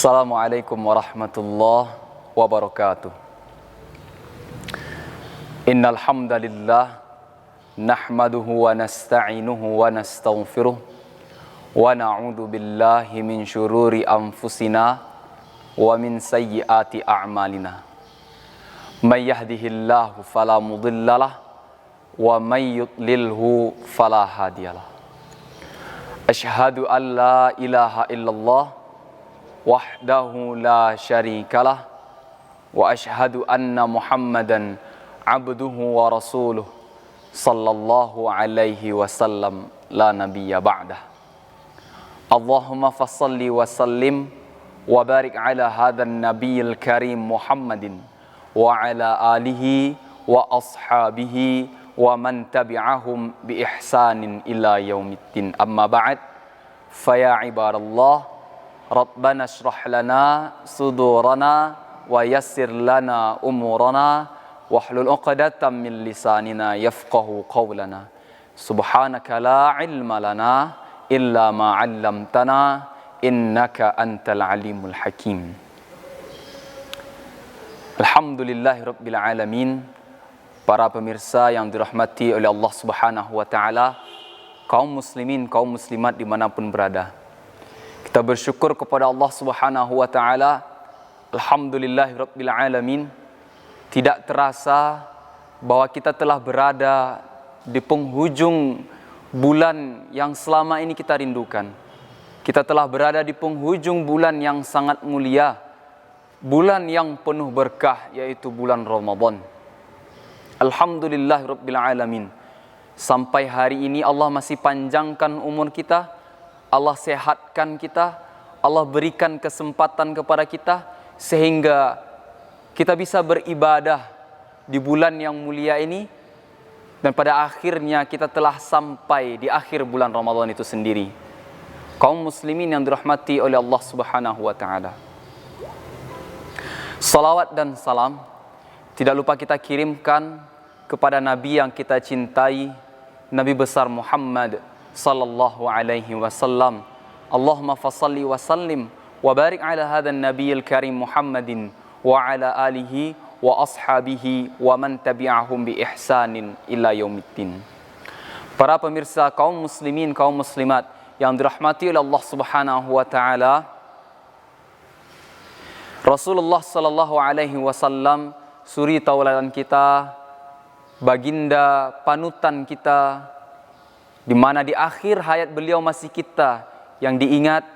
Assalamualaikum warahmatullahi wabarakatuh. Innal hamdalillah nahmaduhu wa nasta'inuhu wa nastaghfiruh wa na'udzu billahi min syururi anfusina wa min sayyiati a'malina. May yahdihillahu fala mudhillalah wa may yudlilhu fala hadiyalah. Asyhadu an la ilaha illallah wahdahu la syarikalah wa asyhadu anna Muhammadan abduhu wa rasuluh sallallahu alaihi wasallam la nabiyya ba'dah. Allahumma fassalli wa sallim wa barik ala hadzal nabiyil karim Muhammadin wa ala alihi wa ashabihi wa man tabi'ahum bi ihsanin ila yaumiddin. Amma ba'd, fa ya ibadallah, Rabbana shrah lana sudurana wa yassir lana umurana wahlul 'uqdatam min lisanina yafqahu qawlana. Subhanaka la ilma lana illa ma 'allamtana innaka antal alimul hakim. Alhamdulillahirabbil alamin. Para pemirsa yang dirahmati oleh Allah Subhanahu wa taala, kaum muslimin, kaum muslimat dimanapun berada, kita bersyukur kepada Allah Subhanahu wa taala. Alhamdulillahirabbil alamin. Tidak terasa bahwa kita telah berada di penghujung bulan yang selama ini kita rindukan. Kita telah berada di penghujung bulan yang sangat mulia, bulan yang penuh berkah, yaitu bulan Ramadan. Alhamdulillahirabbil alamin. Sampai hari ini Allah masih panjangkan umur kita, Allah sehatkan kita, Allah berikan kesempatan kepada kita sehingga kita bisa beribadah di bulan yang mulia ini, dan pada akhirnya kita telah sampai di akhir bulan Ramadan itu sendiri. Kaum muslimin yang dirahmati oleh Allah Subhanahu wa taala, salawat dan salam tidak lupa kita kirimkan kepada Nabi yang kita cintai, Nabi besar Muhammad sallallahu alaihi wasallam. Allahumma fassalli wa sallim wa barik ala hadzal nabiyil karim Muhammadin wa ala alihi wa ashabihi wa man tabi'ahum bi ihsanin ila yaumiddin. Para pemirsa, kaum muslimin, kaum muslimat yang dirahmati oleh Allah Subhanahu wa taala, Rasulullah sallallahu alaihi wasallam, suri tauladan kita, baginda panutan kita, di mana di akhir hayat beliau masih kita yang diingat,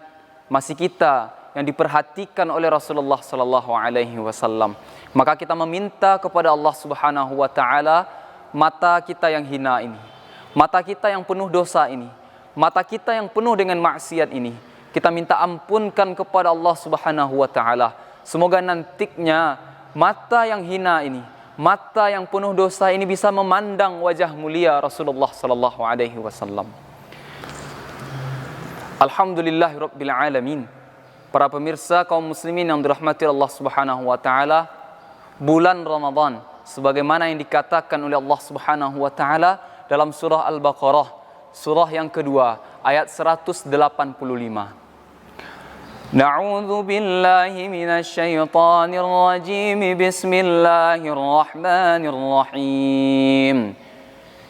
masih kita yang diperhatikan oleh Rasulullah sallallahu alaihi wasallam. Maka kita meminta kepada Allah Subhanahu wa taala, mata kita yang hina ini, mata kita yang penuh dosa ini, mata kita yang penuh dengan maksiat ini, kita minta ampunkan kepada Allah Subhanahu wa taala. Semoga nantinya mata yang hina ini, mata yang penuh dosa ini bisa memandang wajah mulia Rasulullah sallallahu alaihi wasallam. Alhamdulillahirabbil alamin. Para pemirsa, kaum muslimin yang dirahmati Allah Subhanahu wa taala, bulan Ramadan sebagaimana yang dikatakan oleh Allah Subhanahu wa taala dalam surah Al-Baqarah, surah yang kedua, ayat 185. Na'udzu billahi minasy syaithanir rajim. Bismillahirrahmanirrahim.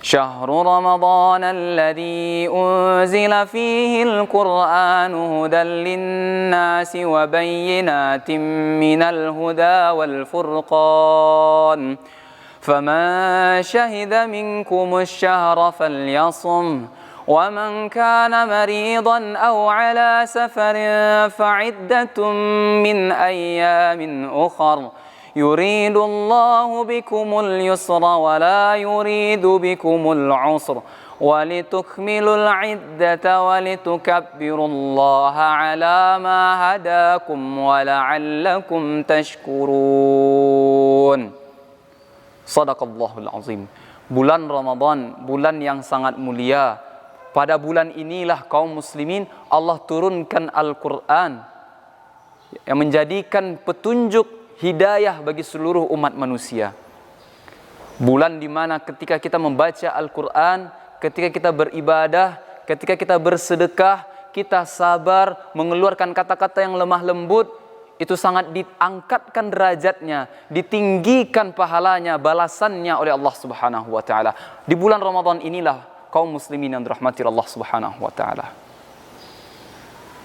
Syahrul Ramadan alladzi unzila fihi al-Qur'anu hudan lin-nasi wa bayyinatin minal huda wal furqan. Faman syahida minkumusy-syahra falyasum. وَمَنْ كَانَ مَرِيضًا أَوْ عَلَى سَفَرٍ فَعِدَّةٌ مِّنْ أَيَّامٍ أُخَرَ يُرِيدُ اللَّهُ بِكُمُ الْيُسْرَ وَلَا يُرِيدُ بِكُمُ الْعُسْرَ وَلِتُكْمِلُوا الْعِدَّةَ وَلِتُكَبِّرُوا اللَّهَ عَلَى مَا هَدَاكُمْ وَلَعَلَّكُمْ تَشْكُرُونَ. Shadaqallahul azim. Bulan Ramadan, bulan yang sangat mulia. Pada bulan inilah kaum muslimin Allah turunkan Al-Quran yang menjadikan petunjuk hidayah bagi seluruh umat manusia. Bulan di mana ketika kita membaca Al-Quran, ketika kita beribadah, ketika kita bersedekah, kita sabar mengeluarkan kata-kata yang lemah lembut, itu sangat diangkatkan derajatnya, ditinggikan pahalanya, balasannya oleh Allah Subhanahu wa taala. Di bulan Ramadan inilah kaum muslimin yang dirahmati Allah Subhanahu wa taala.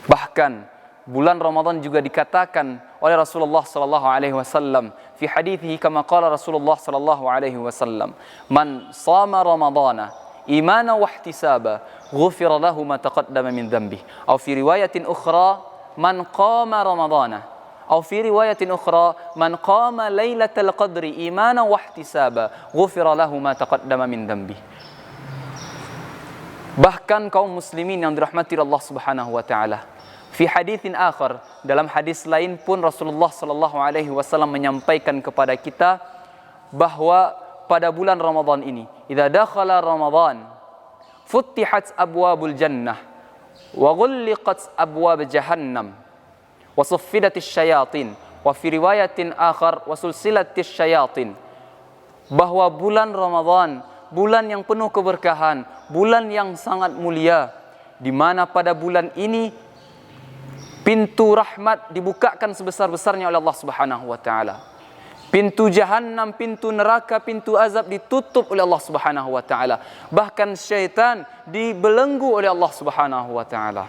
Bahkan bulan Ramadan juga dikatakan oleh Rasulullah sallallahu alaihi wasallam fi hadithihi kama qala Rasulullah sallallahu alaihi wasallam, "Man shama Ramadana imanan wa ihtisaba, ghufira lahu ma taqaddama min dhanbihi." Atau fi riwayatin ukhra, "Man qama Ramadana." Atau fi riwayatin ukhra, "Man qama lailatal qadri imanan wa ihtisaba, ghufira lahu ma taqaddama min dhanbihi." Bahkan kaum muslimin yang dirahmati Allah Subhanahu wa taala, fi haditsin akhar, dalam hadis lain pun Rasulullah sallallahu alaihi wasallam menyampaikan kepada kita bahwa pada bulan Ramadan ini, idza dakhala Ramadan futtihat abwabul jannah wa ghulliqat abwab jahannam wa suffidatis syayatin wa fi riwayatin akhar wa sulsilatis syayatin. Bahwa bulan Ramadan, bulan yang penuh keberkahan, bulan yang sangat mulia, di mana pada bulan ini pintu rahmat dibukakan sebesar-besarnya oleh Allah Subhanahu wa taala. Pintu jahannam, pintu neraka, pintu azab ditutup oleh Allah Subhanahu wa taala. Bahkan syaitan dibelenggu oleh Allah Subhanahu wa taala.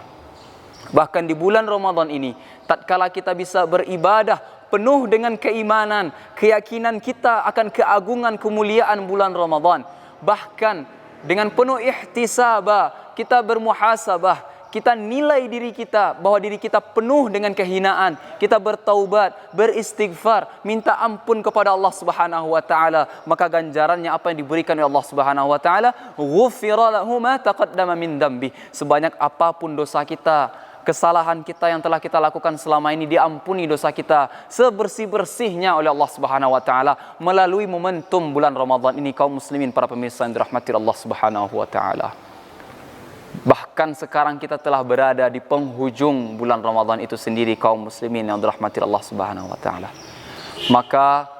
Bahkan di bulan Ramadan ini, tatkala kita bisa beribadah penuh dengan keimanan, keyakinan kita akan keagungan kemuliaan bulan Ramadan, bahkan dengan penuh ihtisabah, kita bermuhasabah, kita nilai diri kita bahwa diri kita penuh dengan kehinaan, kita bertaubat, beristighfar, minta ampun kepada Allah Subhanahu wa taala, maka ganjarannya apa yang diberikan oleh Allah Subhanahu wa taala, ghufira lahu ma taqaddama min dzambi. Sebanyak apapun dosa kita, kesalahan kita yang telah kita lakukan selama ini, diampuni dosa kita sebersih-bersihnya oleh Allah Subhanahu wa taala melalui momentum bulan Ramadan ini. Kaum muslimin, para pemirsa yang dirahmati Allah Subhanahu wa taala, bahkan sekarang kita telah berada di penghujung bulan Ramadan itu sendiri, kaum muslimin yang dirahmati Allah Subhanahu wa taala. Maka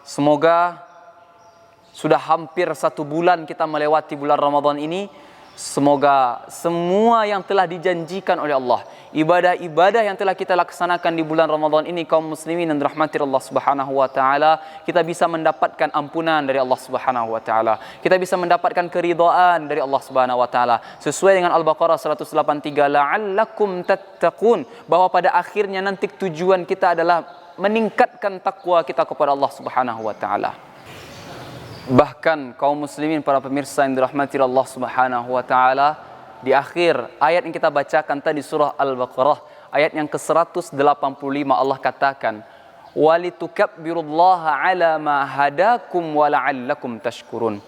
semoga sudah hampir 1 bulan kita melewati bulan Ramadan ini. Semoga semua yang telah dijanjikan oleh Allah, ibadah-ibadah yang telah kita laksanakan di bulan Ramadan ini, kaum muslimin yang dirahmati Allah Subhanahu wa taala, kita bisa mendapatkan ampunan dari Allah Subhanahu wa taala. Kita bisa mendapatkan keridhaan dari Allah Subhanahu wa taala. Sesuai dengan Al-Baqarah 183, la'allakum tattaqun, bahwa pada akhirnya nanti tujuan kita adalah meningkatkan takwa kita kepada Allah Subhanahu wa taala. Bahkan kaum muslimin, para pemirsa yang dirahmati Allah Subhanahu wa taala, di akhir ayat yang kita bacakan tadi surah Al-Baqarah ayat yang ke-185, Allah katakan, "Walitukabbirullaha 'ala ma hadakum wa la'allakum tashkurun."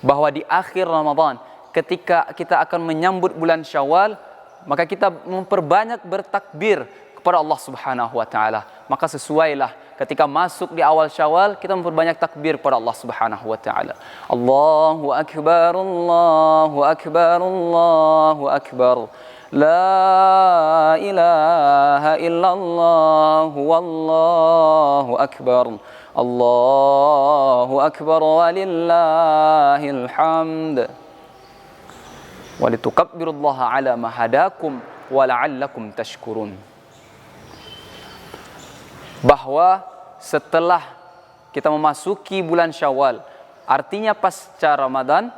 Bahwa di akhir Ramadan, ketika kita akan menyambut bulan Syawal, maka kita memperbanyak bertakbir kepada Allah Subhanahu wa taala. Maka sesuailah ketika masuk di awal Syawal, kita memperbanyak takbir kepada Allah Subhanahu wa taala. Allahu akbar, Allahu akbar, Allahu akbar. La ilaha illallah, wallahu akbar. Allahu akbar walillahil hamd. Walitukabbirullaha 'ala ma hadakum wa la'allakum tashkurun. Bahwa setelah kita memasuki bulan Syawal, artinya pasca Ramadan,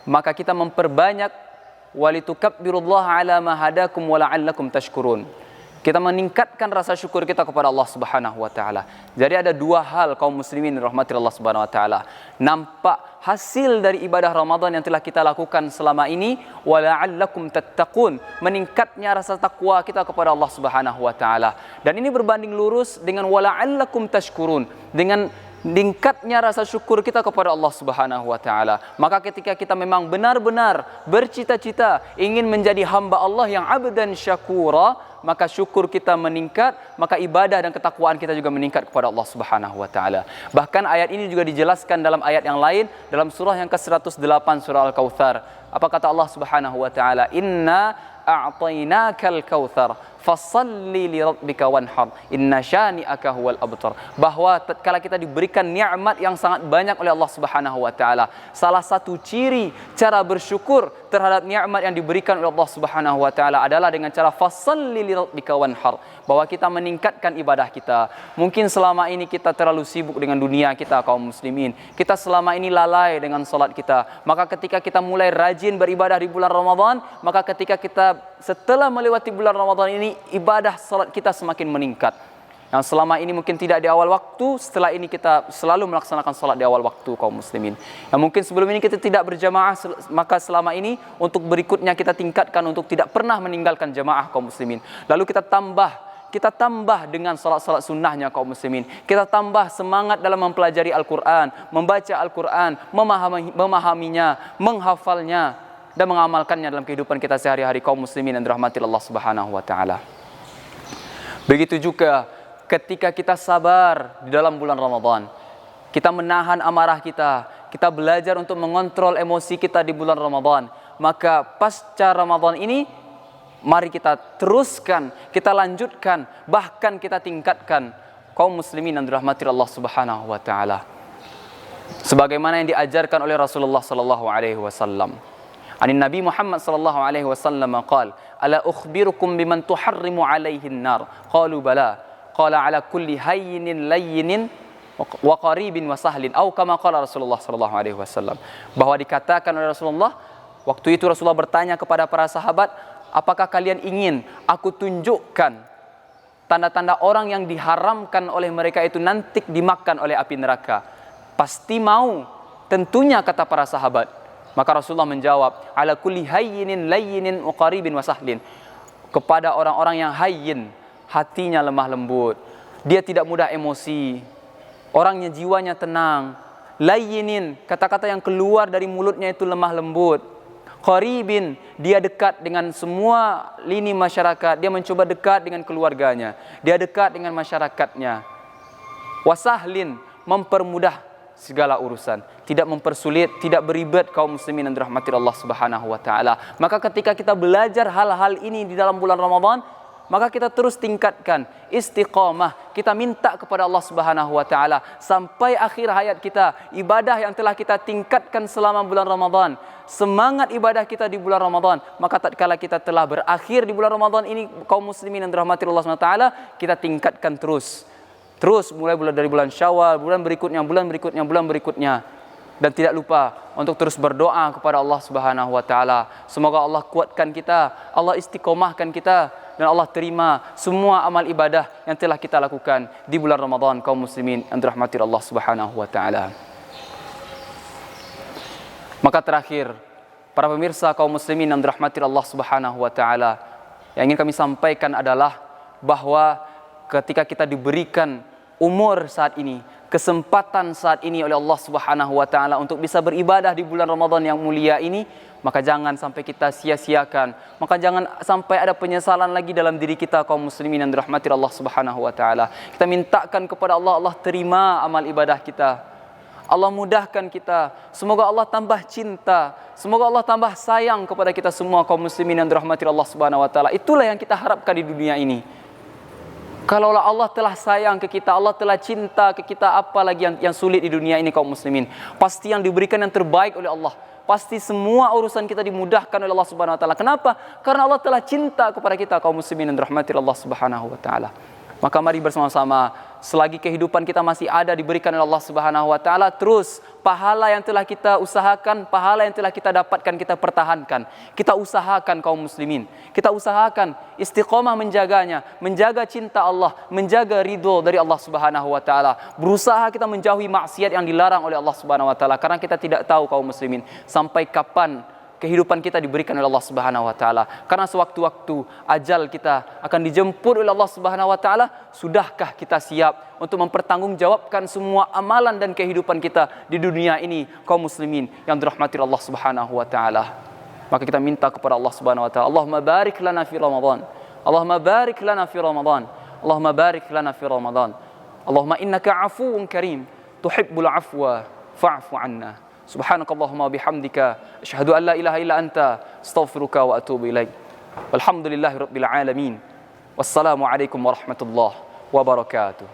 maka kita memperbanyak walitukabbirullaha 'ala ma hadakum wa la'allakum tashkurun. Kita meningkatkan rasa syukur kita kepada Allah Subhanahu wa taala. Jadi ada 2 hal, kaum muslimin rahmati Allah Subhanahu wa taala. Nampak hasil dari ibadah Ramadan yang telah kita lakukan selama ini, wa la'allakum tattaqun, meningkatnya rasa takwa kita kepada Allah Subhanahu wa taala. Dan ini berbanding lurus dengan wa la'allakum tashkurun, dengan meningkatnya rasa syukur kita kepada Allah Subhanahu wa taala. Maka ketika kita memang benar-benar bercita-cita ingin menjadi hamba Allah yang abdan syakura, maka syukur kita meningkat, maka ibadah dan ketakwaan kita juga meningkat kepada Allah Subhanahu wa taala. Bahkan ayat ini juga dijelaskan dalam ayat yang lain, dalam surah yang ke-108, surah Al-Kautsar. Apa kata Allah Subhanahu wa taala? Inna a'tainakal kautsar fasalli li rabbika wanhar inna syani'aka huwal abtar. Bahwa tatkala kita diberikan nikmat yang sangat banyak oleh Allah Subhanahu wa taala, salah satu ciri cara bersyukur terhadap nikmat yang diberikan oleh Allah Subhanahu wa taala adalah dengan cara fasalli lirabbika wanhar, bahwa kita meningkatkan ibadah kita. Mungkin selama ini kita terlalu sibuk dengan dunia kita kaum muslimin. Kita selama ini lalai dengan salat kita. Maka ketika kita mulai rajin beribadah di bulan Ramadan, maka ketika kita setelah melewati bulan Ramadan ini, ibadah salat kita semakin meningkat. Yang selama ini mungkin tidak di awal waktu, setelah ini kita selalu melaksanakan salat di awal waktu kaum muslimin. Yang mungkin sebelum ini kita tidak berjamaah, maka selama ini untuk berikutnya kita tingkatkan untuk tidak pernah meninggalkan jamaah kaum muslimin. Lalu kita tambah dengan salat-salat sunnahnya kaum muslimin. Kita tambah semangat dalam mempelajari Al-Quran, membaca Al-Quran, memahaminya, menghafalnya, dan mengamalkannya dalam kehidupan kita sehari-hari kaum muslimin yang dirahmati Allah Subhanahu wa taala. Begitu juga ketika kita sabar di dalam bulan Ramadan, kita menahan amarah kita, kita belajar untuk mengontrol emosi kita di bulan Ramadan, maka pasca Ramadan ini mari kita teruskan, kita lanjutkan, bahkan kita tingkatkan kaum muslimin yang dirahmati Allah Subhanahu wa taala. Sebagaimana yang diajarkan oleh Rasulullah sallallahu alaihi wasallam. Anin Nabi Muhammad sallallahu alaihi wasallam qala, "Ala ukhbirukum biman tuharrimu alaihi an-nar?" Qalu bala. Qala ala kulli hayyinin layyinin wa qaribin wa sahlin, atau kama qala Rasulullah sallallahu alaihi wasallam. Bahwa dikatakan oleh Rasulullah, waktu itu Rasulullah bertanya kepada para sahabat, apakah kalian ingin aku tunjukkan tanda-tanda orang yang diharamkan oleh mereka itu nanti dimakan oleh api neraka? Pasti mau, tentunya, kata para sahabat. Maka Rasulullah menjawab, ala kulli hayyinin layyinin wa qaribin wa sahlin, kepada orang-orang yang hayyin, hatinya lemah lembut, dia tidak mudah emosi, orangnya jiwanya tenang. Layyinin, kata-kata yang keluar dari mulutnya itu lemah lembut. Qaribin, dia dekat dengan semua lini masyarakat, dia mencoba dekat dengan keluarganya, dia dekat dengan masyarakatnya. Wasahlin, mempermudah segala urusan, tidak mempersulit, tidak beribet kaum muslimin yang dirahmati Allah Subhanahu wa taala. Maka ketika kita belajar hal-hal ini di dalam bulan Ramadan, maka kita terus tingkatkan istiqamah. Kita minta kepada Allah Subhanahu wa taala sampai akhir hayat kita, ibadah yang telah kita tingkatkan selama bulan Ramadan, semangat ibadah kita di bulan Ramadan, maka tatkala kita telah berakhir di bulan Ramadan ini kaum muslimin yang dirahmati Allah Subhanahu wa taala, kita tingkatkan terus mulai dari bulan Syawal, bulan berikutnya. Dan tidak lupa untuk terus berdoa kepada Allah Subhanahu wa taala. Semoga Allah kuatkan kita, Allah istiqomahkan kita, dan Allah terima semua amal ibadah yang telah kita lakukan di bulan Ramadan kaum muslimin yang dirahmati Allah Subhanahu wa taala. Maka terakhir, para pemirsa kaum muslimin yang dirahmati Allah Subhanahu wa taala, yang ingin kami sampaikan adalah bahwa ketika kita diberikan umur saat ini, kesempatan saat ini oleh Allah Subhanahu wa taala untuk bisa beribadah di bulan Ramadan yang mulia ini, maka jangan sampai kita sia-siakan. Maka jangan sampai ada penyesalan lagi dalam diri kita kaum muslimin yang dirahmati Allah Subhanahu wa taala. Kita mintakan kepada Allah, Allah terima amal ibadah kita. Allah mudahkan kita. Semoga Allah tambah cinta, semoga Allah tambah sayang kepada kita semua kaum muslimin yang dirahmati Allah Subhanahu wa taala. Itulah yang kita harapkan di dunia ini. Kalaulah Allah telah sayang ke kita, Allah telah cinta ke kita, apa lagi yang sulit di dunia ini kaum muslimin? Pasti yang diberikan yang terbaik oleh Allah. Pasti semua urusan kita dimudahkan oleh Allah Subhanahu wa taala. Kenapa? Karena Allah telah cinta kepada kita kaum muslimin yang dirahmati Allah Subhanahu wa taala. Maka mari bersama-sama, selagi kehidupan kita masih ada diberikan oleh Allah Subhanahu wa taala, terus pahala yang telah kita usahakan, pahala yang telah kita dapatkan, kita pertahankan. Kita usahakan kaum muslimin, kita usahakan istiqomah menjaganya, menjaga cinta Allah, menjaga ridho dari Allah Subhanahu wa taala. Berusaha kita menjauhi maksiat yang dilarang oleh Allah Subhanahu wa taala, karena kita tidak tahu kaum muslimin sampai kapan kehidupan kita diberikan oleh Allah Subhanahu wa taala. Karena sewaktu-waktu ajal kita akan dijemput oleh Allah Subhanahu wa taala, sudahkah kita siap untuk mempertanggungjawabkan semua amalan dan kehidupan kita di dunia ini kaum muslimin yang dirahmati Allah Subhanahu wa taala? Maka kita minta kepada Allah Subhanahu wa taala, Allahumma barik lana fi Ramadan. Allahumma barik lana fi Ramadan. Allahumma barik lana fi Ramadan. Allahumma innaka 'afuwun karim, tuhibbul 'afwa fa'fu 'anna. Subhanakallahumma bihamdika asyhadu an la ilaha illa anta astaghfiruka wa atubu ilaik. Walhamdulillahirabbil alamin. Wassalamu alaikum warahmatullahi wabarakatuh.